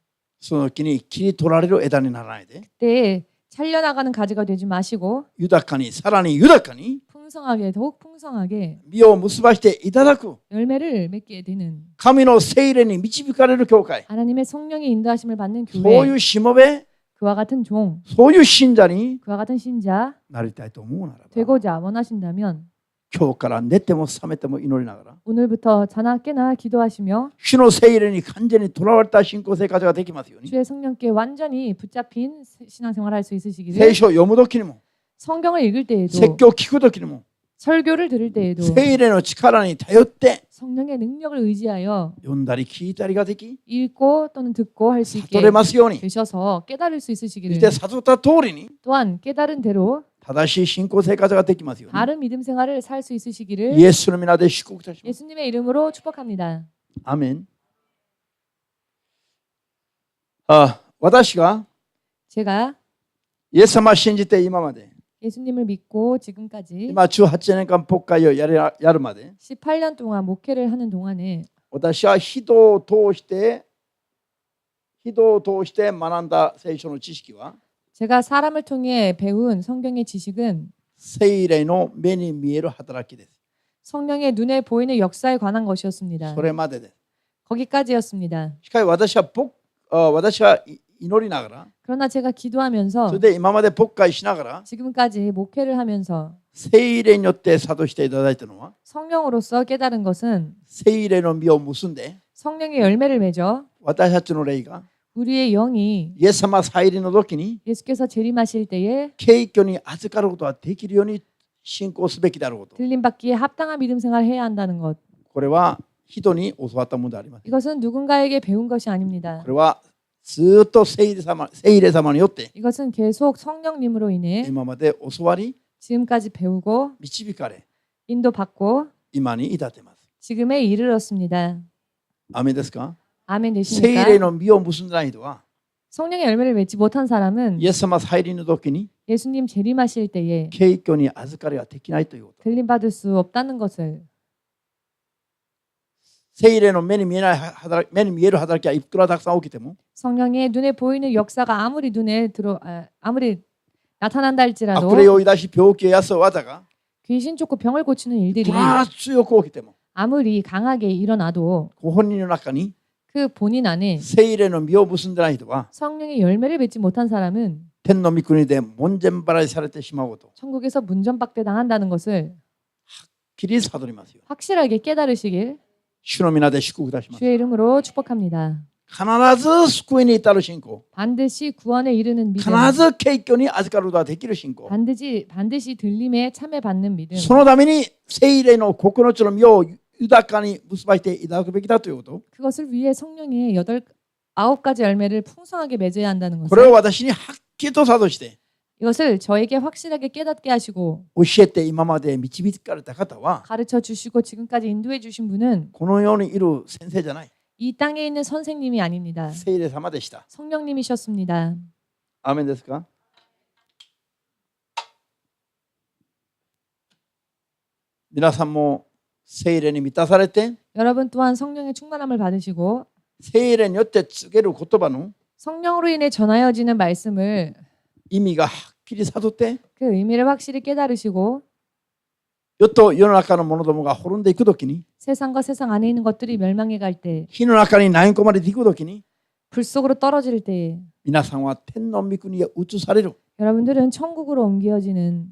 その時に切り取られる枝にならないで 그때 찰려나가는 가지가 되지 마시고 豊かにさらに豊かに 풍성하게 더욱 풍성하게 実を結ばしていただく 열매를 맺게 되는 神の聖霊に導かれる教会 하나님의 성령의 인도하심을 받는 そうい 교회 うしもべ 그와 같은 종 そういう信者に 그와 같은 신자 なりたいと思うならば 되고자 원하신다면 今日から寝ても覚めても祈りながら 오늘부터 자나 깨나 기도하시며 主の聖霊に完全にとらわれた信仰生活ができますように 주의 성령께 완전히 붙잡힌 신앙생활을 할 수 있으시기를 聖書を読む時にも 성경을 읽을 説 때에도 教を聞く時にも 설교를 들을 때에도 聖霊の力に頼って 성령의 능력을 의지하여 読んだり聞いたりができ 읽고 또는 듣고 할 수 悟 있게 れますように 되셔서 깨달을 수 そ 있으시기를 して悟った通りに 또한 깨달은 대로 正しい信仰生活ができますように 바른 믿음 생활을 살 수 있으시기를 イエスの皆で祝福いたします。 예수님의 이름으로 축복합니다. アーメン。私が 제가 イエス様を信じて今まで 예수님을 믿고 지금까지 今18年間牧会をやるまで 18년 동안 목회를 하는 동안에 私は人を通して学んだ聖書の知識は 제가 사람을 통해 배운 성경의 지식은 聖霊の目に見える働きです。 성령의 눈에 보이는 역사에 관한 것이었습니다. それまでです。 거기까지였습니다. しかし私は祈りながら 그러나 제가 そ 기도하면서 れで今まで牧会しながら 지금까지 목회를 하면서 聖霊によって諭していただいたのは 성령으로서 깨달은 것은 聖霊の実を結んで 성령의 열매를 맺어 私たちの霊が 우리의 영이 イエス様再臨の時に 예수께서 재림하실 때에 敬虚に預かることができるように信仰すべきであること。 들림받기에 합당한 믿음 생활을 해야 한다는 것. これは人に教わったものであります。 이것은 누군가에게 배운 것이 아닙니다. これはずっと聖霊様によって 이것은 계속 성령님으로 인해 今まで教わり 지금까지 배우고 導かれ 인도받고 今に至っています。 지금에 이르렀습니다. アーメンですか？ 아멘 聖 되십니까? 霊の実を結んだ人は 성령의 열매를 맺지 못한 사람은 イエス様再臨の時に 예수님 재림하실 때에 敬虚に預かりができないということ。 들림받을 수 없다는 것을 聖霊の目に見える働きはいくらたくさん起きても 성령의 눈에 보이는 역사가 아무리 나타난다 悪 할지라도 霊を追い出し病気を癒す技が 귀신 쫓고 병을 고치는 일들이 強く起きても 아무리 강하게 일어나도 ご本人の中に 그 본인 안에 聖霊の実を結んでない人は 성령의 열매를 맺지 못한 사람은 天の御国で門前払いされてしまうこと 천국에서 문전박대 당한다는 것을 きり悟りますよ。 확실하게 깨달으시길 主の皆で祝福いたします。 주의 이름으로 축복합니다. 必ず救いに至る信仰、 반드시 구원에 이르는 믿음, 必ず敬虚に預かることができる信仰、 반드시 들림에 참여받는 믿음. そのために聖霊の9つの実を豊かに結ばしていただくべきだということ。 그것을 위해 성령의 9가지 열매를 풍성하게 맺어야 한다는 これを 것을 私にはっきりと諭して 이것을 저에게 확실하게 깨닫게 하시고 教えて今まで導かれた方は 가르쳐 주시고 지금까지 인도해 주신 분은 この世にいる先生じゃない。 이 땅에 있는 선생님이 아닙니다. 聖霊様でした。 성령님이셨습니다. アーメンですか？皆さんも聖霊に満たされて 여러분 또한 성령의 충만함을 받으시고 聖霊によって告げる言葉の 성령으로 인해 전하여지는 말씀을 意味がはっきり悟って 그 의미를 확실히 깨달으시고 世と世の中の者どもが滅んでいくときに 세상과 세상 안에 있는 것들이 멸망해 갈 때, 火の中に投げ込まれていくときに 불 속으로 떨어질 때에 皆さんは天の御国へ移される 여러분들은 천국으로 옮겨지는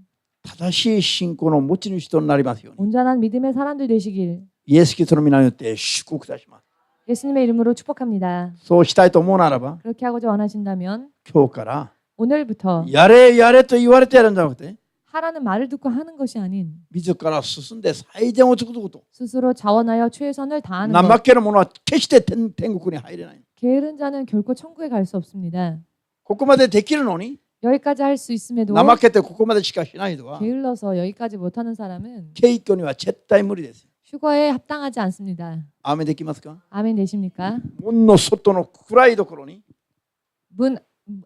正しい信仰の持ち主となりますように 온전한 믿음의 사람들 되시길 イエス・キリストの皆によって祝福いたします。 예수님의 이름으로 축복합니다. そうしたいと思うならば 그렇게 하고자 원하신다면 今日から 오늘부터 やれやれと言われてやるんじゃなくて 하라는 말을 듣고 하는 것이 아닌 自ら進んで最善を尽くすこと 스스로 자원하여 최선을 다하는 것. 怠ける者は決して天国に入れない 게으른 자는 결코 천국에 갈 수 없습니다. ここまでできるのに 여기까지 할 수 있음에도 怠けてここまでしかしない人は 게을러서 여기까지 못하는 사람은 敬虚には絶対無理です 휴거에 합당하지 않습니다. アーメンできますか 아멘 되십니까? 門の外の暗いところに 문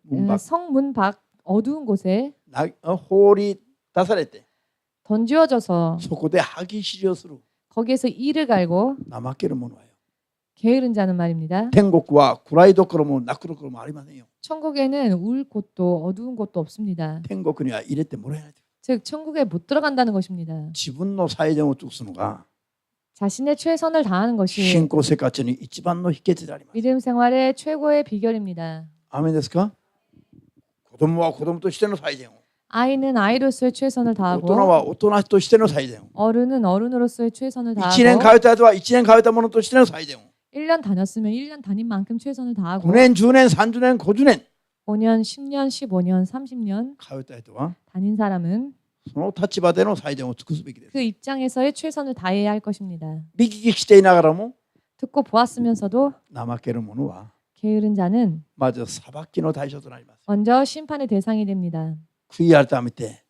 문 밖. 성문 밖 어두운 곳에 放り出されて 던지어져서 そこで歯ぎしりをする 거기에서 이를 갈고 怠ける者はよ 게으른 자는 말입니다. 天国は暗いところも泣くところもありませんよ 천국에는 울 곳도 어두운 곳도 없습니다. 天国には入れてもらえない 즉 천국에 못 들어간다는 것입니다. 自分の最善を尽くすのが 자신의 최선을 다하는 것이 信仰生活に一番の秘訣であります 믿음 생활의 최고의 비결입니다. アーメンですか子供は子供としての最善を 아이는 아이로서의 최선을 大人 다하고 は大人としての最善を 어른은 어른으로서의 최선을 1年 다하고 通った後は1年通った者としての最善を 1년 다녔으면 1년 다닌 만큼 최선을 다하고 5年10年30年50年 5년, 10년, 15년, 30년 通った人は 다닌 사람은 その立場での最善を尽くすべきです 그 입장에서의 최선을 다해야 할 것입니다. 見聞きしていながらも 듣고 보았으면서도 怠ける者は 게으른 자는 まず裁きの対象となります 먼저 심판의 대상이 됩니다. 悔い改めて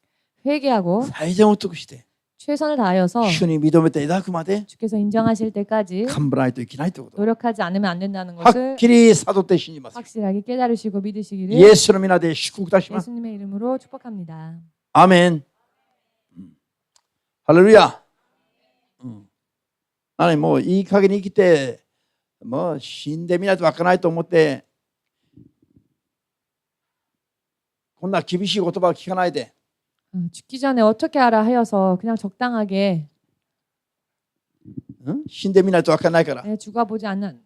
회개하고 最善を尽くして 최선을 다하여서 主に認めていただくまで 주께서 인정하실 때까지 頑張らないといけないということ 노력하지 않으면 안 된다는 はっ 것을 きり悟って信じます 확실하게 깨달으시고 믿으시기를 イエスの皆で祝福いたします 예수님의 이름으로 축복합니다. アーメンハレルヤ何もういい加減に生きてもう死んでみないとわからないと思ってこんな厳しい言葉を聞かないで 죽기 전에 어떻게 하라 하여서 그냥 적당하게 死んでみないとわからないから 죽어보지 않는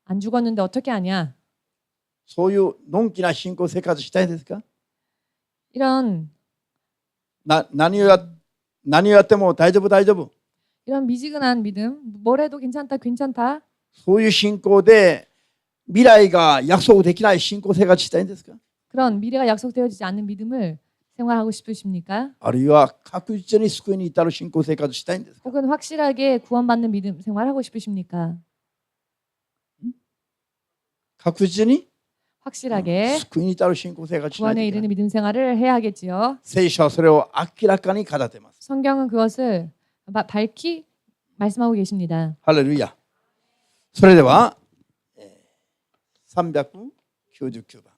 안 죽었는데 어떻게 하냐 そういうのんきな信仰生活したいですか 이런 何をやっても大丈夫大丈夫 이런 미지근한 믿음 뭘 해도 괜찮다 괜찮다 そういう信仰で未来が約束できない信仰生活したいんですか 그런 미래가 약속되어지지 않는 믿음을 생활하고 싶으십니까? あるいは確実に救いに至る信仰生活したいんですか 혹은 확실하게 구원받는 믿음 생활하고 싶으십니까? 確実に 확실하게 救いに至る信仰生活しないと 구원에 いけな 이르는 い 믿음 생활을 해야 하겠지요. 聖書はそれを明らかに語っています 성경은 그것을 밝히 말씀하고 계십니다. ハレルヤそれでは399番